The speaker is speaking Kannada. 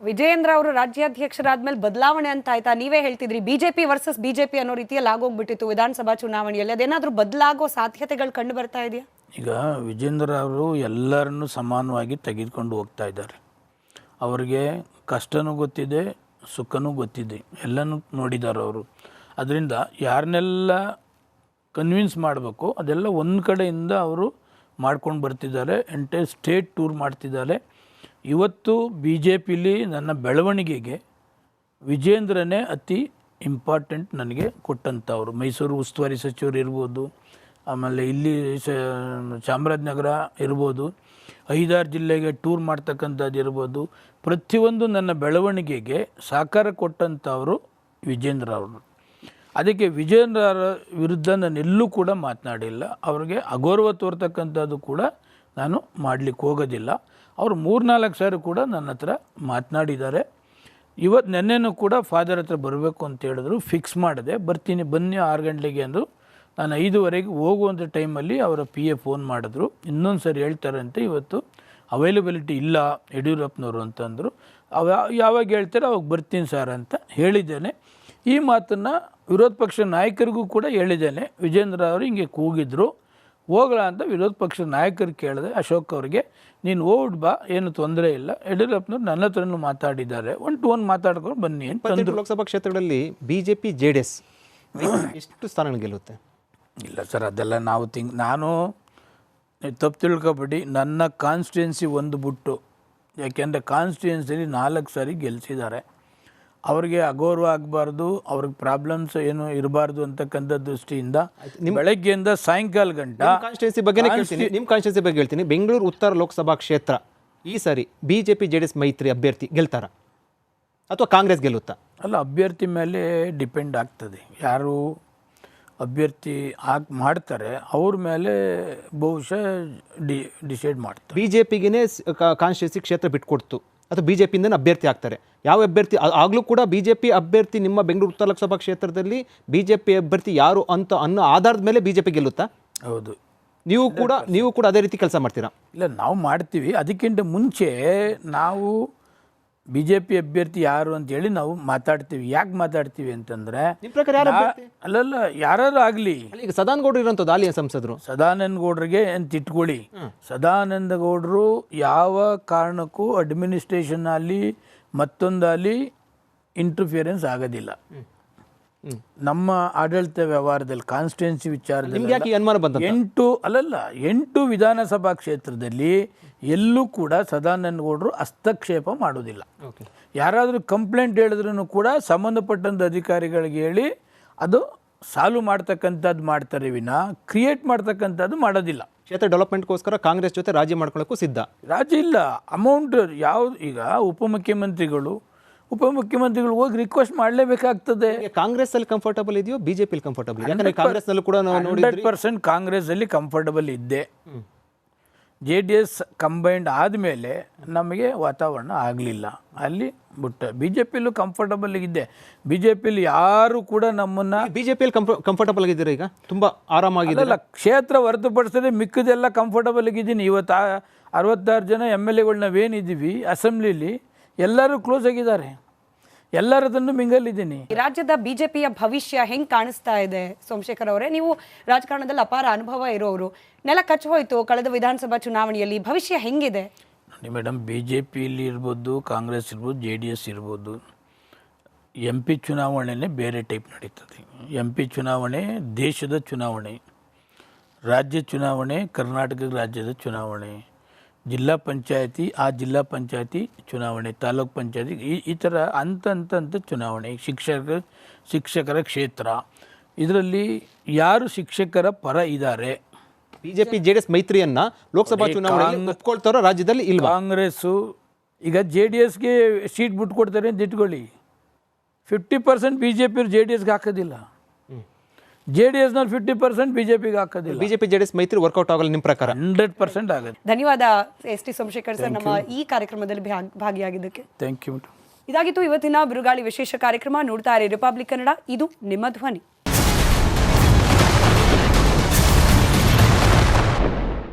ವಿಜಯೇಂದ್ರ ಅವರು ರಾಜ್ಯಾಧ್ಯಕ್ಷರಾದ್ಮೇಲೆ ಬದಲಾವಣೆ ಅಂತ ಆಯ್ತಾ? ನೀವೇ ಹೇಳ್ತಿದ್ರಿ ಬಿಜೆಪಿ ವರ್ಸಸ್ ಬಿಜೆಪಿ ಅನ್ನೋ ರೀತಿಯಲ್ಲಿ ಆಗೋಗ್ಬಿಟ್ಟಿತ್ತು ವಿಧಾನಸಭಾ ಚುನಾವಣೆಯಲ್ಲಿ. ಅದೇನಾದ್ರೂ ಬದಲಾಗೋ ಸಾಧ್ಯತೆಗಳು ಕಂಡು ಬರ್ತಾ ಇದೆಯಾ? ಈಗ ವಿಜೇಂದ್ರ ಅವರು ಎಲ್ಲರನ್ನೂ ಸಮಾನವಾಗಿ ತೆಗೆದುಕೊಂಡು ಹೋಗ್ತಾ ಇದ್ದಾರೆ. ಅವರಿಗೆ ಕಷ್ಟನೂ ಗೊತ್ತಿದೆ, ಸುಖನೂ ಗೊತ್ತಿದೆ, ಎಲ್ಲನೂ ನೋಡಿದ್ದಾರೆ ಅವರು. ಅದರಿಂದ ಯಾರನ್ನೆಲ್ಲ ಕನ್ವಿನ್ಸ್ ಮಾಡಬೇಕು ಅದೆಲ್ಲ ಒಂದು ಕಡೆಯಿಂದ ಅವರು ಮಾಡ್ಕೊಂಡು ಬರ್ತಿದ್ದಾರೆ. ಎಂಟೈರ್ ಸ್ಟೇಟ್ ಟೂರ್ ಮಾಡ್ತಿದ್ದಾರೆ. ಇವತ್ತು ಬಿ ಜೆ ಪಿಲಿ ನನ್ನ ಬೆಳವಣಿಗೆಗೆ ವಿಜೇಂದ್ರನೇ ಅತಿ ಇಂಪಾರ್ಟೆಂಟ್ ನನಗೆ ಕೊಟ್ಟಂಥವ್ರು. ಮೈಸೂರು ಉಸ್ತುವಾರಿ ಸಚಿವರು ಇರ್ಬೋದು, ಆಮೇಲೆ ಇಲ್ಲಿ ಚಾಮರಾಜನಗರ ಇರ್ಬೋದು, 5-6 ಜಿಲ್ಲೆಗೆ ಟೂರ್ ಮಾಡ್ತಕ್ಕಂಥದ್ದು ಇರ್ಬೋದು. ಪ್ರತಿಯೊಂದು ನನ್ನ ಬೆಳವಣಿಗೆಗೆ ಸಹಕಾರ ಕೊಟ್ಟಂಥವರು ವಿಜೇಂದ್ರ ಅವರು. ಅದಕ್ಕೆ ವಿಜೇಂದ್ರ ವಿರುದ್ಧ ನಾನು ಎಲ್ಲೂ ಕೂಡ ಮಾತನಾಡಿಲ್ಲ. ಅವ್ರಿಗೆ ಅಗೌರವ ತೋರ್ತಕ್ಕಂಥದ್ದು ಕೂಡ ನಾನು ಮಾಡಲಿಕ್ಕೆ ಹೋಗೋದಿಲ್ಲ. ಅವರು 3-4 ಸಾರಿ ಕೂಡ ನನ್ನ ಹತ್ರ ಮಾತನಾಡಿದ್ದಾರೆ. ಇವತ್ತು ನೆನ್ನೆನೂ ಕೂಡ ಫಾದರ್ ಹತ್ರ ಬರಬೇಕು ಅಂತ ಹೇಳಿದ್ರು. ಫಿಕ್ಸ್ ಮಾಡಿದೆ, ಬರ್ತೀನಿ ಬನ್ನಿ 6 ಗಂಟೆಗೆ ಅಂದು. ನಾನು 5:15 ಹೋಗುವಂಥ ಟೈಮಲ್ಲಿ ಅವರ PA ಫೋನ್ ಮಾಡಿದ್ರು, ಇನ್ನೊಂದು ಸರಿ ಹೇಳ್ತಾರಂತೆ ಇವತ್ತು ಅವೈಲಬಿಲಿಟಿ ಇಲ್ಲ ಯಡಿಯೂರಪ್ಪನವರು ಅಂತಂದರು. ಯಾವಾಗ ಹೇಳ್ತಾರೆ ಅವಾಗ ಬರ್ತೀನಿ ಸರ್ ಅಂತ ಹೇಳಿದ್ದೇನೆ. ಈ ಮಾತನ್ನು ವಿರೋಧ ಪಕ್ಷ ನಾಯಕರಿಗೂ ಕೂಡ ಹೇಳಿದ್ದೇನೆ. ವಿಜೇಂದ್ರ ಅವರು ಹಿಂಗೆ ಕೂಗಿದ್ರು, ಹೋಗಲ್ಲ ಅಂತ ವಿರೋಧ ಪಕ್ಷದ ನಾಯಕರು ಕೇಳಿದೆ ಅಶೋಕ್ ಅವರಿಗೆ, ನೀನು ಹೋಗ್ಬಿಟ್ಟು ಬಾ, ಏನು ತೊಂದರೆ ಇಲ್ಲ, ಯಡಿಯೂರಪ್ಪನವ್ರು ನನ್ನ ಹತ್ರನೂ ಮಾತಾಡಿದ್ದಾರೆ, 1-to-1 ಮಾತಾಡ್ಕೊಂಡು ಬನ್ನಿ ಅಂತ. ಲೋಕಸಭಾ ಕ್ಷೇತ್ರಗಳಲ್ಲಿ BJP JDS ಎಷ್ಟು ಸ್ಥಾನ ಗೆಲ್ಲುತ್ತೆ? ಇಲ್ಲ ಸರ್, ಅದೆಲ್ಲ ನಾನು ತಪ್ಪು ತಿಳ್ಕೊಬೇಡಿ. ನನ್ನ ಕಾನ್ಸ್ಟಿಟ್ಯೂನ್ಸಿ ಒಂದು ಬಿಟ್ಟು, ಯಾಕೆಂದರೆ ಕಾನ್ಸ್ಟಿಟ್ಯೂನ್ಸಿಲಿ 4 ಸಾರಿ ಗೆಲ್ಲಿಸಿದ್ದಾರೆ. ಅವ್ರಿಗೆ ಅಗೌರವ ಆಗಬಾರ್ದು, ಅವ್ರಿಗೆ ಪ್ರಾಬ್ಲಮ್ಸ್ ಏನು ಇರಬಾರ್ದು ಅಂತಕ್ಕಂಥ ದೃಷ್ಟಿಯಿಂದ ಬೆಳಗ್ಗೆಯಿಂದ ಸಾಯಂಕಾಲ ಗಂಟ ಕಾನ್ಸ್ಟಿಟ್ಯೂನ್ಸಿ ಬಗ್ಗೆ ನಿಮ್ಮ ಕಾನ್ಸ್ಟಿಟ್ಯೂನ್ಸಿ ಬಗ್ಗೆ ಹೇಳ್ತೀನಿ. ಬೆಂಗಳೂರು ಉತ್ತರ ಲೋಕಸಭಾ ಕ್ಷೇತ್ರ ಈ ಸಾರಿ BJP JDS ಮೈತ್ರಿ ಅಭ್ಯರ್ಥಿ ಗೆಲ್ತಾರ ಅಥವಾ ಕಾಂಗ್ರೆಸ್ ಗೆಲ್ಲುತ್ತಾ? ಅಲ್ಲ, ಅಭ್ಯರ್ಥಿ ಮೇಲೆ ಡಿಪೆಂಡ್ ಆಗ್ತದೆ. ಯಾರು ಅಭ್ಯರ್ಥಿ ಮಾಡ್ತಾರೆ ಅವ್ರ ಮೇಲೆ ಬಹುಶಃ ಡಿಸೈಡ್ ಮಾಡ್ತಾರೆ. BJPಗೆ ಕಾನ್ಸ್ಟಿಟ್ಯೂನ್ಸಿ ಕ್ಷೇತ್ರ ಬಿಟ್ಕೊಡ್ತು ಅಥವಾ BJPಯಿಂದ ಅಭ್ಯರ್ಥಿ ಆಗ್ತಾರೆ. ಯಾವ ಅಭ್ಯರ್ಥಿ ಆಗಲೂ ಕೂಡ BJP ಅಭ್ಯರ್ಥಿ ನಿಮ್ಮ ಬೆಂಗಳೂರು ಉತ್ತರ ಲೋಕಸಭಾ ಕ್ಷೇತ್ರದಲ್ಲಿ BJP ಅಭ್ಯರ್ಥಿ ಯಾರು ಅಂತ ಅನ್ನೋ ಆಧಾರದ ಮೇಲೆ BJP ಗೆಲ್ಲುತ್ತಾ? ಹೌದು. ನೀವು ಕೂಡ ಅದೇ ರೀತಿ ಕೆಲಸ ಮಾಡ್ತೀರಾ? ಇಲ್ಲ, ನಾವು ಮಾಡ್ತೀವಿ. ಅದಕ್ಕಿಂತ ಮುಂಚೆ ನಾವು BJP ಅಭ್ಯರ್ಥಿ ಯಾರು ಅಂತೇಳಿ ನಾವು ಮಾತಾಡ್ತೀವಿ. ಯಾಕೆ ಮಾತಾಡ್ತೀವಿ ಅಂತಂದರೆ, ಅಲ್ಲಲ್ಲ ಯಾರು ಆಗಲಿ, ಈಗ ಸದಾನಂದ ಗೌಡರು ಇರೋಂಥದ್ದು ಹಾಲಿಯ ಸಂಸದರು ಸದಾನಂದ ಗೌಡರಿಗೆ ಅಂತ ಇಟ್ಕೊಳ್ಳಿ. ಸದಾನಂದ ಗೌಡರು ಯಾವ ಕಾರಣಕ್ಕೂ ಅಡ್ಮಿನಿಸ್ಟ್ರೇಷನ್ ಮತ್ತೊಂದಲ್ಲಿ ಇಂಟರ್ಫಿಯರೆನ್ಸ್ ಆಗೋದಿಲ್ಲ. ನಮ್ಮ ಆಡಳಿತ ವ್ಯವಹಾರದಲ್ಲಿ ಕಾನ್ಸ್ಟಿಟ್ಯೂನ್ಸಿ ವಿಚಾರದಲ್ಲಿ 8 ವಿಧಾನಸಭಾ ಕ್ಷೇತ್ರದಲ್ಲಿ ಎಲ್ಲೂ ಕೂಡ ಸದಾನಂದ ಗೌಡರು ಹಸ್ತಕ್ಷೇಪ ಮಾಡೋದಿಲ್ಲ. ಯಾರಾದರೂ ಕಂಪ್ಲೇಂಟ್ ಹೇಳಿದ್ರೂ ಕೂಡ ಸಂಬಂಧಪಟ್ಟಂಥ ಅಧಿಕಾರಿಗಳಿಗೆ ಹೇಳಿ ಅದು ಸಾಲ್ವ್ ಮಾಡ್ತಕ್ಕಂಥದ್ದು ಮಾಡ್ತಾರೆ ವಿನ ಕ್ರಿಯೇಟ್ ಮಾಡ್ತಕ್ಕಂಥದ್ದು ಮಾಡೋದಿಲ್ಲ. ಕ್ಷೇತ್ರ ಡೆವಲಪ್ಮೆಂಟ್ಗೋಸ್ಕರ ಕಾಂಗ್ರೆಸ್ ಜೊತೆ ರಾಜಿ ಮಾಡ್ಕೊಳ್ಳೋಕ್ಕೂ ಸಿದ್ಧ. ರಾಜಿ ಇಲ್ಲ, ಅಮೌಂಟ್ ಯಾವುದು. ಈಗ ಉಪಮುಖ್ಯಮಂತ್ರಿಗಳು ಹೋಗಿ ರಿಕ್ವೆಸ್ಟ್ ಮಾಡಲೇಬೇಕಾಗ್ತದೆ. ಕಾಂಗ್ರೆಸ್ ಅಲ್ಲಿ ಕಂಫರ್ಟಬಲ್ ಇದೆಯೋ BJP ಕಂಫರ್ಟಬಲ್? ಯಾಕಂದ್ರೆ ಕಾಂಗ್ರೆಸ್ ನಲ್ಲೂ ಕೂಡ 100% ಕಾಂಗ್ರೆಸ್ ಅಲ್ಲಿ ಕಂಫರ್ಟಬಲ್ ಇದ್ದೆ. JDS ಕಂಬೈಂಡ್ ಆದಮೇಲೆ ನಮಗೆ ವಾತಾವರಣ ಆಗಲಿಲ್ಲ, ಅಲ್ಲಿ ಬಿಟ್ಟು BJPಯಲ್ಲೂ ಕಂಫರ್ಟಬಲ್ ಇದ್ದೆ. BJPಯಲ್ಲಿ ಯಾರು ಕೂಡ ನಮ್ಮನ್ನು BJPಯಲ್ಲಿ ಕಂಫರ್ಟಬಲ್ ಆಗಿದ್ದೀರಾ? ಈಗ ತುಂಬ ಆರಾಮಾಗಿಲ್ಲ. ಕ್ಷೇತ್ರ ಹೊರತುಪಡಿಸಿದ್ರೆ ಮಿಕ್ಕದೆಲ್ಲ ಕಂಫರ್ಟಬಲ್ ಆಗಿದ್ದೀನಿ. ಇವತ್ತು 66 ಜನ MLAಗಳು ನಾವೇನಿದ್ದೀವಿ ಅಸೆಂಬ್ಲಿಲಿ ಎಲ್ಲರೂ ಕ್ಲೋಸ್ ಆಗಿದ್ದಾರೆ, ಎಲ್ಲರದನ್ನು ಮಿಂಗಲಿದ್ದೀನಿ. ರಾಜ್ಯದ BJPಯ ಭವಿಷ್ಯ ಹೆಂಗೆ ಕಾಣಿಸ್ತಾ ಇದೆ ಸೋಮಶೇಖರ್ ಅವರೇ? ನೀವು ರಾಜಕಾರಣದಲ್ಲಿ ಅಪಾರ ಅನುಭವ ಇರೋರು, ನೆಲ ಕಚ್ಚಿ ಹೋಯ್ತು ಕಳೆದ ವಿಧಾನಸಭಾ ಚುನಾವಣೆಯಲ್ಲಿ, ಭವಿಷ್ಯ ಹೆಂಗಿದೆ? ನೋಡಿ ಮೇಡಮ್, BJPಯಲ್ಲಿ ಇರ್ಬೋದು, ಕಾಂಗ್ರೆಸ್ ಇರ್ಬೋದು, JDS ಇರ್ಬೋದು, MP ಚುನಾವಣೆನೇ ಬೇರೆ ಟೈಪ್ ನಡೀತದೆ. MP ಚುನಾವಣೆ ದೇಶದ ಚುನಾವಣೆ, ರಾಜ್ಯ ಚುನಾವಣೆ ಕರ್ನಾಟಕ ರಾಜ್ಯದ ಚುನಾವಣೆ, ಜಿಲ್ಲಾ ಪಂಚಾಯತಿ ಜಿಲ್ಲಾ ಪಂಚಾಯತಿ ಚುನಾವಣೆ, ತಾಲೂಕ್ ಪಂಚಾಯತಿ, ಈ ಥರ ಹಂತ ಚುನಾವಣೆ, ಶಿಕ್ಷಕರ ಕ್ಷೇತ್ರ. ಇದರಲ್ಲಿ ಯಾರು ಶಿಕ್ಷಕರ ಪರ ಇದ್ದಾರೆ? BJP JDS ಮೈತ್ರಿಯನ್ನ ಲೋಕಸಭಾ ಚುನಾವಣೆಯಲ್ಲಿ ಒಪ್ಕೊಳ್ತಾರೋ ರಾಜ್ಯದಲ್ಲಿ ಇಲ್ಲ. ಕಾಂಗ್ರೆಸ್ಸು ಈಗ JDSಗೆ ಸೀಟ್ ಬಿಟ್ಕೊಡ್ತಾರೆ ಅಂತ ಇಟ್ಕೊಳ್ಳಿ, 50% BJP JDSಗೆ ಹಾಕೋದಿಲ್ಲ, JDSನಲ್ಲಿ 50% BJPಗೆ ಹಾಕೋದಿಲ್ಲ. BJP JDS ಮೈತ್ರಿ ವರ್ಕೌಟ್ ಆಗಲ್ಲ ನಿಮ್ಮ ಪ್ರಕಾರ? 100% ಆಗುತ್ತೆ. ಧನ್ಯವಾದ ST ಸೋಮಶೇಖರ್ ಸರ್ ನಮ್ಮ ಈ ಕಾರ್ಯಕ್ರಮದಲ್ಲಿ ಭಾಗಿಯಾಗಿದ್ದಕ್ಕೆ. Thank you. ಇದಾಗಿತ್ತು ಇವತ್ತಿನ ಬಿರುಗಾಳಿ ವಿಶೇಷ ಕಾರ್ಯಕ್ರಮ. ನೋಡ್ತಾ ಇರಿ ರಿಪಬ್ಲಿಕ್ ಕನ್ನಡ, ಇದು ನಿಮ್ಮ ಧ್ವನಿ.